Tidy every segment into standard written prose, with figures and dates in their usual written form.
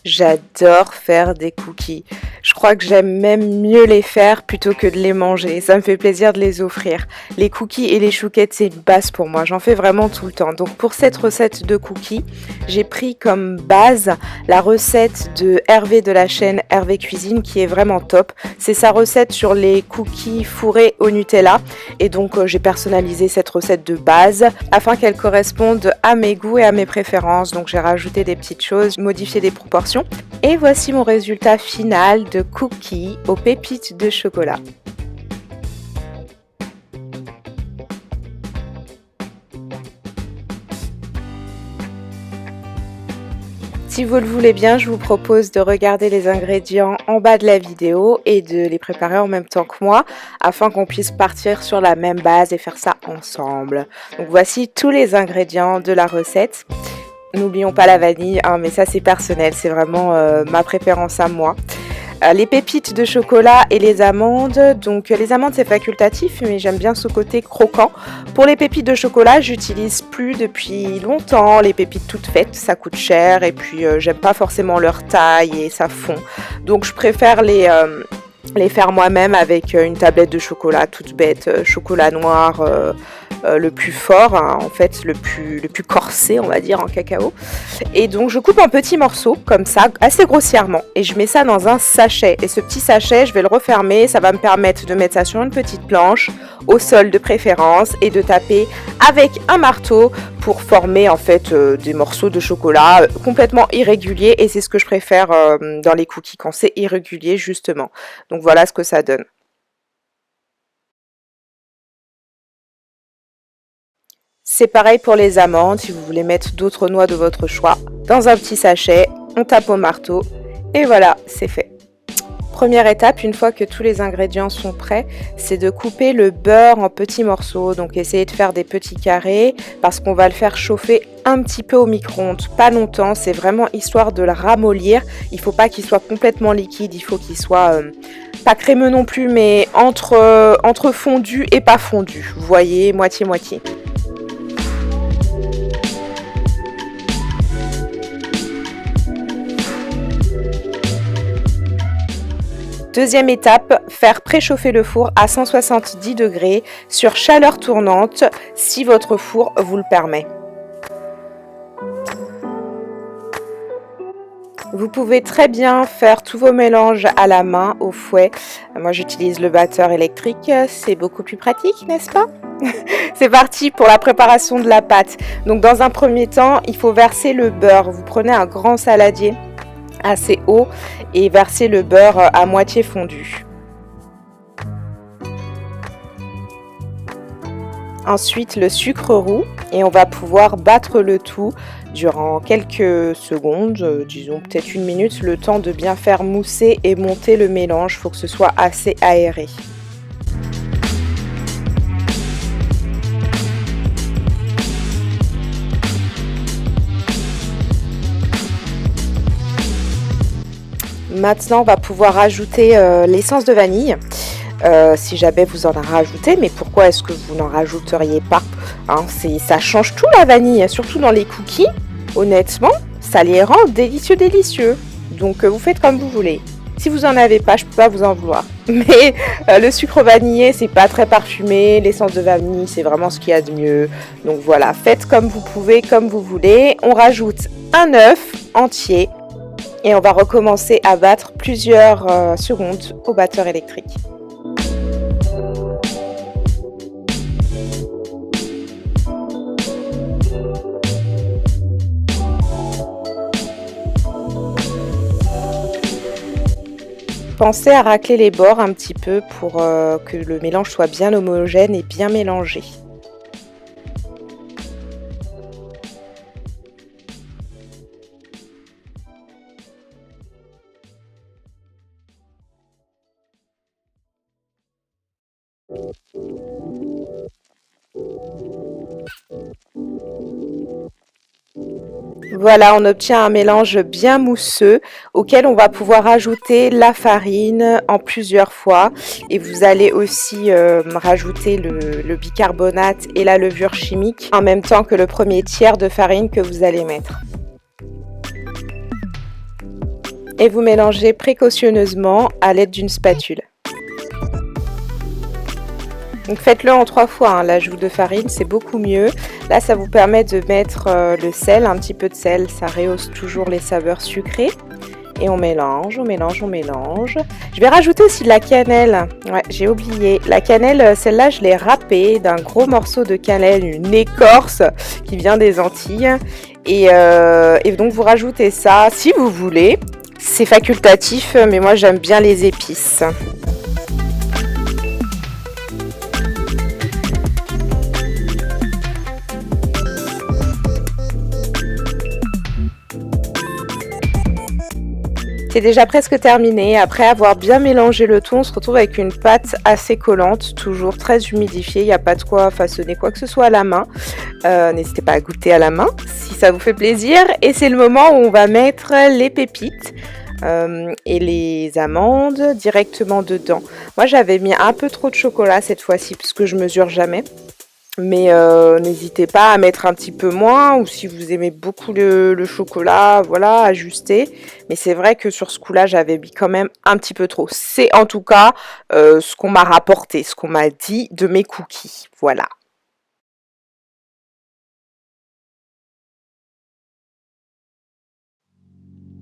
J'adore faire des cookies. Je crois que j'aime même mieux les faire plutôt que de les manger. Ça me fait plaisir de les offrir. Les cookies et les chouquettes, c'est une base pour moi. J'en fais vraiment tout le temps. Donc pour cette recette de cookies, j'ai pris comme base la recette de Hervé de la chaîne Hervé Cuisine qui est vraiment top. C'est sa recette sur les cookies fourrés au Nutella. Et donc j'ai personnalisé cette recette de base afin qu'elle corresponde à mes goûts et à mes préférences. Donc j'ai rajouté des petites choses, modifié des proportions. Et voici mon résultat final de cookies aux pépites de chocolat. Si vous le voulez bien, je vous propose de regarder les ingrédients en bas de la vidéo et de les préparer en même temps que moi afin qu'on puisse partir sur la même base et faire ça ensemble. Donc voici tous les ingrédients de la recette. N'oublions pas la vanille, hein, mais ça c'est personnel, c'est vraiment ma préférence à moi. Les pépites de chocolat et les amandes. Donc les amandes c'est facultatif, mais j'aime bien ce côté croquant. Pour les pépites de chocolat, j'utilise plus depuis longtemps les pépites toutes faites, ça coûte cher et puis j'aime pas forcément leur taille et ça fond. Donc je préfère les faire moi-même avec une tablette de chocolat toute bête, chocolat noir le plus fort, hein, en fait le plus corsé on va dire en cacao. Et donc je coupe en petits morceaux comme ça, assez grossièrement, et je mets ça dans un sachet. Et ce petit sachet, je vais le refermer, ça va me permettre de mettre ça sur une petite planche, au sol de préférence, et de taper avec un marteau pour former en fait des morceaux de chocolat complètement irréguliers. Et c'est ce que je préfère dans les cookies, quand c'est irrégulier justement. Donc voilà ce que ça donne. C'est pareil pour les amandes, si vous voulez mettre d'autres noix de votre choix. Dans un petit sachet, on tape au marteau et voilà, c'est fait. Première étape, une fois que tous les ingrédients sont prêts, c'est de couper le beurre en petits morceaux. Donc essayez de faire des petits carrés parce qu'on va le faire chauffer un petit peu au micro-ondes. Pas longtemps, c'est vraiment histoire de le ramollir. Il ne faut pas qu'il soit complètement liquide, il faut qu'il soit pas crémeux non plus, mais entre fondu et pas fondu. Vous voyez, moitié-moitié. Deuxième étape, faire préchauffer le four à 170 degrés sur chaleur tournante si votre four vous le permet. Vous pouvez très bien faire tous vos mélanges à la main, au fouet. Moi j'utilise le batteur électrique, c'est beaucoup plus pratique, n'est-ce pas? C'est parti pour la préparation de la pâte. Donc dans un premier temps, il faut verser le beurre. Vous prenez un grand saladier assez haut et verser le beurre à moitié fondu. Ensuite le sucre roux et on va pouvoir battre le tout durant quelques secondes, disons peut-être une minute, le temps de bien faire mousser et monter le mélange. Il faut que ce soit assez aéré. Maintenant, on va pouvoir ajouter l'essence de vanille, si jamais vous en rajoutez. Mais pourquoi est-ce que vous n'en rajouteriez pas, hein, ça change tout la vanille, surtout dans les cookies. Honnêtement, ça les rend délicieux, délicieux. Donc, vous faites comme vous voulez. Si vous en avez pas, je peux pas vous en vouloir. Mais le sucre vanillé, c'est pas très parfumé. L'essence de vanille, c'est vraiment ce qu'il y a de mieux. Donc voilà, faites comme vous pouvez, comme vous voulez. On rajoute un œuf entier. Et on va recommencer à battre plusieurs secondes au batteur électrique. Pensez à racler les bords un petit peu pour que le mélange soit bien homogène et bien mélangé. Voilà, on obtient un mélange bien mousseux auquel on va pouvoir ajouter la farine en plusieurs fois. Et vous allez aussi rajouter le bicarbonate et la levure chimique en même temps que le premier tiers de farine que vous allez mettre. Et vous mélangez précautionneusement à l'aide d'une spatule. Donc faites-le en 3 fois, hein. L'ajout de farine, c'est beaucoup mieux. Là, ça vous permet de mettre le sel, un petit peu de sel, ça rehausse toujours les saveurs sucrées. Et on mélange, on mélange, on mélange. Je vais rajouter aussi de la cannelle. Ouais, j'ai oublié. La cannelle, celle-là, je l'ai râpée d'un gros morceau de cannelle, une écorce qui vient des Antilles. Et donc, vous rajoutez ça si vous voulez. C'est facultatif, mais moi, j'aime bien les épices. C'est déjà presque terminé. Après avoir bien mélangé le tout, on se retrouve avec une pâte assez collante, toujours très humidifiée. Il n'y a pas de quoi façonner quoi que ce soit à la main. N'hésitez pas à goûter à la main si ça vous fait plaisir. Et c'est le moment où on va mettre les pépites et les amandes directement dedans. Moi, j'avais mis un peu trop de chocolat cette fois-ci parce que je mesure jamais. Mais n'hésitez pas à mettre un petit peu moins, ou si vous aimez beaucoup le chocolat, voilà, ajustez. Mais c'est vrai que sur ce coup-là, j'avais mis quand même un petit peu trop. C'est en tout cas ce qu'on m'a rapporté, ce qu'on m'a dit de mes cookies. Voilà.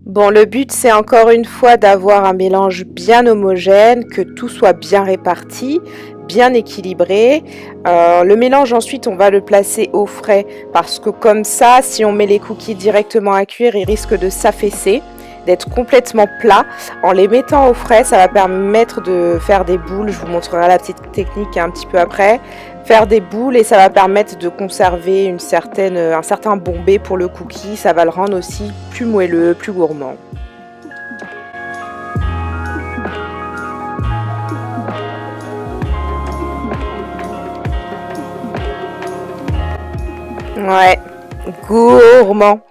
Bon, le but, c'est encore une fois d'avoir un mélange bien homogène, que tout soit bien réparti, bien équilibré. Le mélange, ensuite, on va le placer au frais parce que comme ça, si on met les cookies directement à cuire, ils risquent de s'affaisser, d'être complètement plats. En les mettant au frais, ça va permettre de faire des boules. Je vous montrerai la petite technique un petit peu après. Faire des boules et ça va permettre de conserver un certain bombé pour le cookie. Ça va le rendre aussi plus moelleux, plus gourmand. Ouais, gourmand.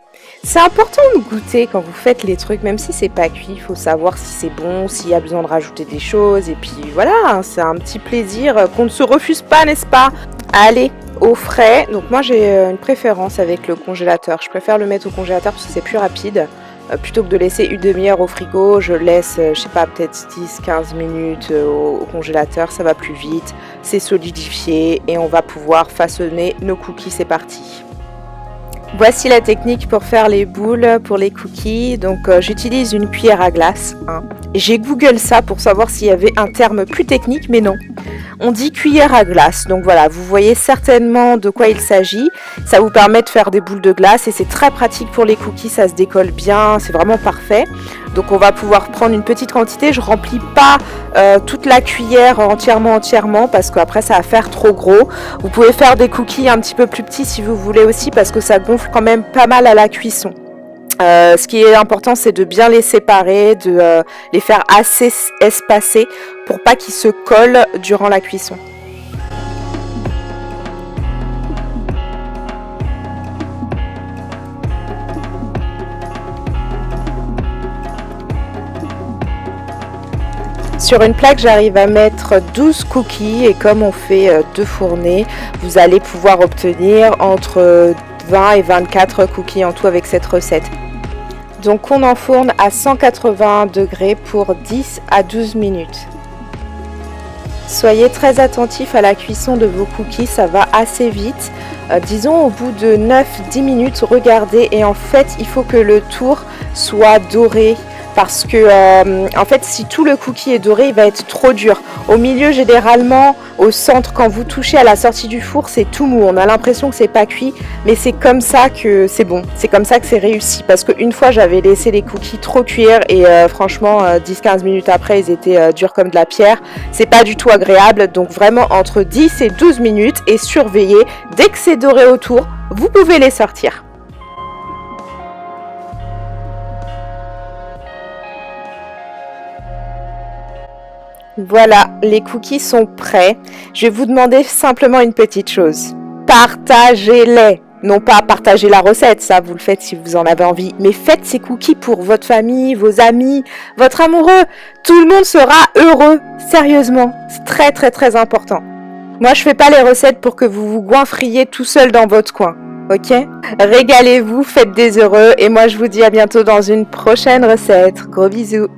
C'est important de goûter quand vous faites les trucs, même si c'est pas cuit, il faut savoir si c'est bon, s'il y a besoin de rajouter des choses. Et puis voilà, hein, c'est un petit plaisir qu'on ne se refuse pas, n'est-ce pas? Allez, au frais. Donc moi j'ai une préférence avec le congélateur. Je préfère le mettre au congélateur parce que c'est plus rapide. Plutôt que de laisser une demi-heure au frigo, je laisse, je sais pas, peut-être 10-15 minutes au congélateur. Ça va plus vite, c'est solidifié et on va pouvoir façonner nos cookies. C'est parti. Voici la technique pour faire les boules pour les cookies. Donc j'utilise une cuillère à glace. Hein. J'ai Google ça pour savoir s'il y avait un terme plus technique, mais non. On dit cuillère à glace. Donc voilà, vous voyez certainement de quoi il s'agit. Ça vous permet de faire des boules de glace et c'est très pratique pour les cookies. Ça se décolle bien, c'est vraiment parfait. Donc on va pouvoir prendre une petite quantité. Je remplis pas toute la cuillère entièrement parce qu'après ça va faire trop gros. Vous pouvez faire des cookies un petit peu plus petits si vous voulez aussi parce que ça gonfle quand même pas mal à la cuisson. Ce qui est important, c'est de bien les séparer, de les faire assez espacés pour pas qu'ils se collent durant la cuisson. Sur une plaque, j'arrive à mettre 12 cookies et comme on fait 2 fournées, vous allez pouvoir obtenir entre 20 et 24 cookies en tout avec cette recette. Donc on enfourne à 180 degrés pour 10 à 12 minutes. Soyez très attentifs à la cuisson de vos cookies, ça va assez vite. Disons au bout de 9-10 minutes, regardez et en fait il faut que le tour soit doré. Parce que en fait si tout le cookie est doré il va être trop dur. Au milieu généralement, au centre quand vous touchez à la sortie du four c'est tout mou. On a l'impression que c'est pas cuit mais c'est comme ça que c'est bon. C'est comme ça que c'est réussi. Parce qu'une fois j'avais laissé les cookies trop cuire et franchement 10-15 minutes après ils étaient durs comme de la pierre. C'est pas du tout agréable donc vraiment entre 10 et 12 minutes et surveillez. Dès que c'est doré autour vous pouvez les sortir. Voilà, les cookies sont prêts. Je vais vous demander simplement une petite chose. Partagez-les. Non pas partager la recette, ça vous le faites si vous en avez envie, mais faites ces cookies pour votre famille, vos amis, votre amoureux. Tout le monde sera heureux, sérieusement. C'est très important. Moi je fais pas les recettes pour que vous vous goinfriez tout seul dans votre coin. ok? Régalez-vous, faites des heureux et moi je vous dis à bientôt dans une prochaine recette. Gros bisous!